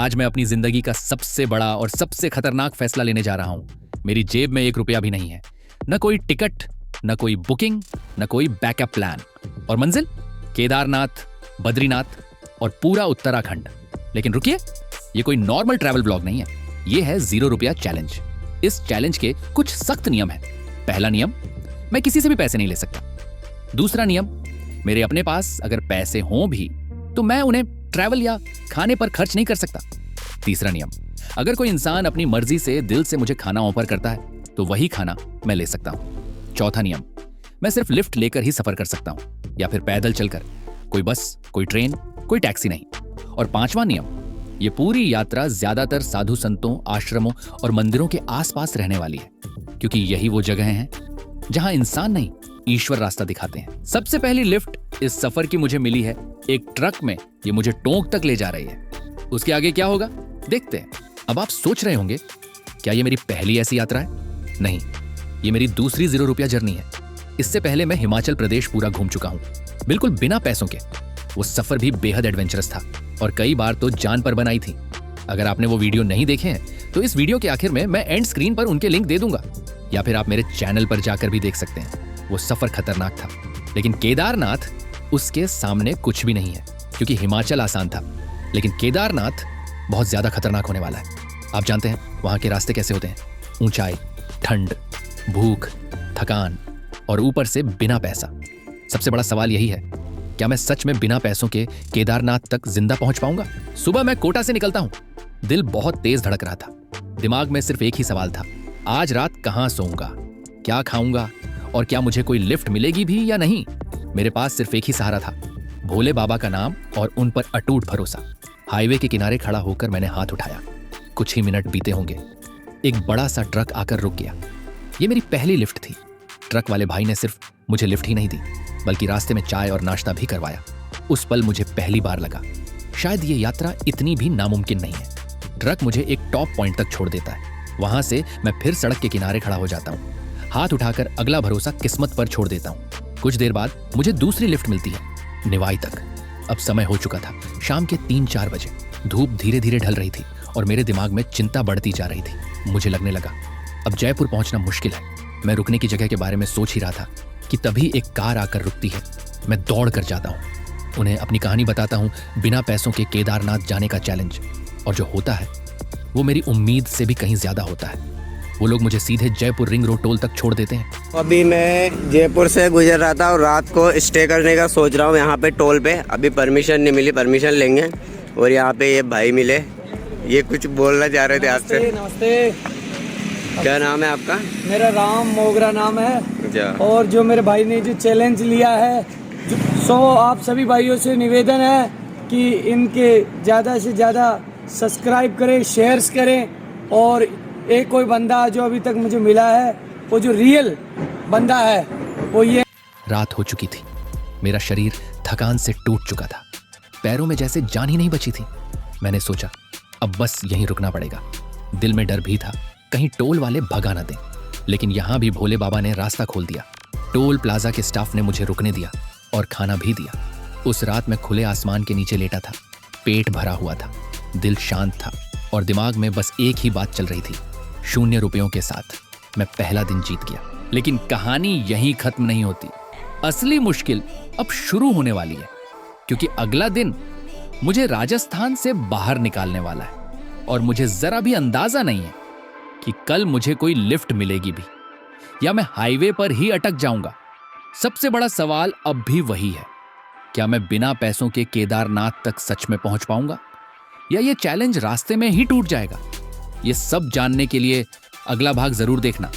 आज मैं अपनी जिंदगी का सबसे बड़ा और सबसे खतरनाक फैसला लेने जा रहा हूं। मेरी जेब में 1 रुपया भी नहीं है, न कोई टिकट, न कोई बुकिंग, न कोई बैकअप प्लान, और मंजिल केदारनाथ, बद्रीनाथ और पूरा उत्तराखंड। लेकिन रुकिए, ये कोई नॉर्मल ट्रैवल ब्लॉग नहीं है, ये है 0 रुपया चैलेंज। इस चैलेंज के कुछ सख्त नियम हैं। पहला नियम, मैं किसी से भी पैसे नहीं ले सकता। दूसरा नियम, मेरे अपने पास अगर पैसे हों भी तो मैं उन्हें ट्रैवल या खाने पर खर्च नहीं कर सकता। तीसरा नियम, अगर कोई इंसान अपनी मर्जी से दिल से मुझे खाना ऑफर करता है तो वही खाना मैं ले सकता हूं। चौथा नियम, मैं सिर्फ लिफ्ट लेकर ही सफर कर सकता हूं या फिर पैदल चलकर, कोई बस, कोई ट्रेन, कोई टैक्सी नहीं। और पांचवा नियम, ये पूरी यात्रा ज्यादातर साधु संतों, आश्रमों और मंदिरों के आसपास रहने वाली है, क्योंकि यही वो जगह हैं जहां इंसान नहीं, ईश्वर रास्ता दिखाते हैं। सबसे पहली लिफ्ट इस सफर की मुझे मिली है एक ट्रक में। ये मुझे टोंक तक ले जा रही है। उसके आगे क्या होगा देखते हैं। अब आप सोच रहे होंगे, क्या ये मेरी पहली ऐसी यात्रा है? नहीं, ये मेरी दूसरी 0 रुपया जर्नी है। इससे पहले मैं हिमाचल प्रदेश पूरा घूम चुका हूं, बिल्कुल बिना पैसों के। वो सफर भी बेहद एडवेंचरस था और कई बार तो जान पर बनाई थी। अगर आपने वो वीडियो नहीं देखे हैं तो इस वीडियो के आखिर में मैं एंड स्क्रीन पर उनके लिंक दे दूंगा, या फिर आप मेरे चैनल पर जाकर भी देख सकते हैं। वो सफर खतरनाक था, लेकिन केदारनाथ उसके सामने कुछ भी नहीं है, क्योंकि हिमाचल आसान था, लेकिन केदारनाथ बहुत ज्यादा खतरनाक होने वाला है। आप जानते हैं वहां के रास्ते कैसे होते हैं? ऊंचाई, ठंड, भूख, थकान और ऊपर से बिना पैसा। सबसे बड़ा सवाल यही है, क्या मैं सच में बिना पैसों के केदारनाथ तक जिंदा पहुंच पाऊंगा? सुबह मैं कोटा से निकलता हूं। दिल बहुत तेज धड़क रहा था। दिमाग में सिर्फ एक ही सवाल था, आज रात कहां सोऊंगा, क्या खाऊंगा और क्या मुझे कोई लिफ्ट मिलेगी भी या नहीं? मेरे पास सिर्फ एक ही सहारा था, भोले बाबा का नाम और उन पर अटूट भरोसा। हाईवे के किनारे खड़ा होकर मैंने हाथ उठाया। कुछ ही मिनट बीते होंगे, एक बड़ा सा ट्रक आकर रुक गया। ये मेरी पहली लिफ्ट थी। ट्रक वाले भाई ने सिर्फ मुझे लिफ्ट ही नहीं दी, बल्कि रास्ते में चाय और नाश्ता भी करवाया। उस पल मुझे पहली बार लगा, शायद ये यात्रा इतनी भी नामुमकिन नहीं है। ट्रक मुझे एक टॉप पॉइंट तक छोड़ देता है। वहां से मैं फिर सड़क के किनारे खड़ा हो जाता हूँ। हाथ उठाकर अगला भरोसा किस्मत पर छोड़ देता हूँ। कुछ देर बाद मुझे दूसरी लिफ्ट मिलती है, निवाई तक। अब समय हो चुका था, शाम के 3-4 बजे। धूप धीरे धीरे ढल रही थी और मेरे दिमाग में चिंता बढ़ती जा रही थी। मुझे लगने लगा अब जयपुर पहुंचना मुश्किल है। मैं रुकने की जगह के बारे में सोच ही रहा था कि तभी एक कार आकर रुकती है। मैं दौड़ कर जाता हूँ, उन्हें अपनी कहानी बताता हूँ, बिना पैसों के केदारनाथ जाने का चैलेंज। और जो होता है वो मेरी उम्मीद से भी कहीं ज्यादा होता है। वो लोग मुझे सीधे जयपुर रिंग रोड टोल तक छोड़ देते हैं। अभी मैं जयपुर से गुजर रहा था और रात को स्टे करने का सोच रहा हूँ यहाँ पे टोल पे। अभी परमिशन नहीं मिली, परमिशन लेंगे। और यहाँ पे ये भाई मिले, ये कुछ बोलना चाह रहे थे आपसे। नमस्ते। क्या नाम है आपका? मेरा राम मोगरा नाम है। अच्छा। और जो मेरे भाई ने जो चैलेंज लिया है, आप सभी भाइयों से निवेदन है कि इनके ज़्यादा से ज़्यादा सब्सक्राइब करें, शेयर्स करें। और एक कोई बंदा जो अभी तक मुझे मिला है, वो जो रियल बंदा है वो ये। रात हो चुकी थी, मेरा शरीर थकान से टूट चुका था, पैरों में जैसे जान ही नहीं बची थी। मैंने सोचा अब बस यहीं रुकना पड़ेगा। दिल में डर भी था, कहीं टोल वाले भगा न दें, लेकिन यहाँ भी भोले बाबा ने रास्ता खोल दिया। टोल प्लाजा के स्टाफ ने मुझे रुकने दिया और खाना भी दिया। उस रात मैं खुले आसमान के नीचे लेटा था, पेट भरा हुआ था, दिल शांत था और दिमाग में बस एक ही बात चल रही थी, 0 रुपयों के साथ मैं पहला दिन जीत गया। लेकिन कहानी यहीं खत्म नहीं होती। असली मुश्किल अब शुरू होने वाली है, क्योंकि अगला दिन मुझे राजस्थान से बाहर निकालने वाला है और मुझे जरा भी अंदाजा नहीं है कि कल मुझे कोई लिफ्ट मिलेगी भी या मैं हाईवे पर ही अटक जाऊंगा। सबसे बड़ा सवाल अब भी वही है, क्या मैं बिना पैसों के केदारनाथ तक सच में पहुंच पाऊंगा या ये चैलेंज रास्ते में ही टूट जाएगा? ये सब जानने के लिए अगला भाग जरूर देखना।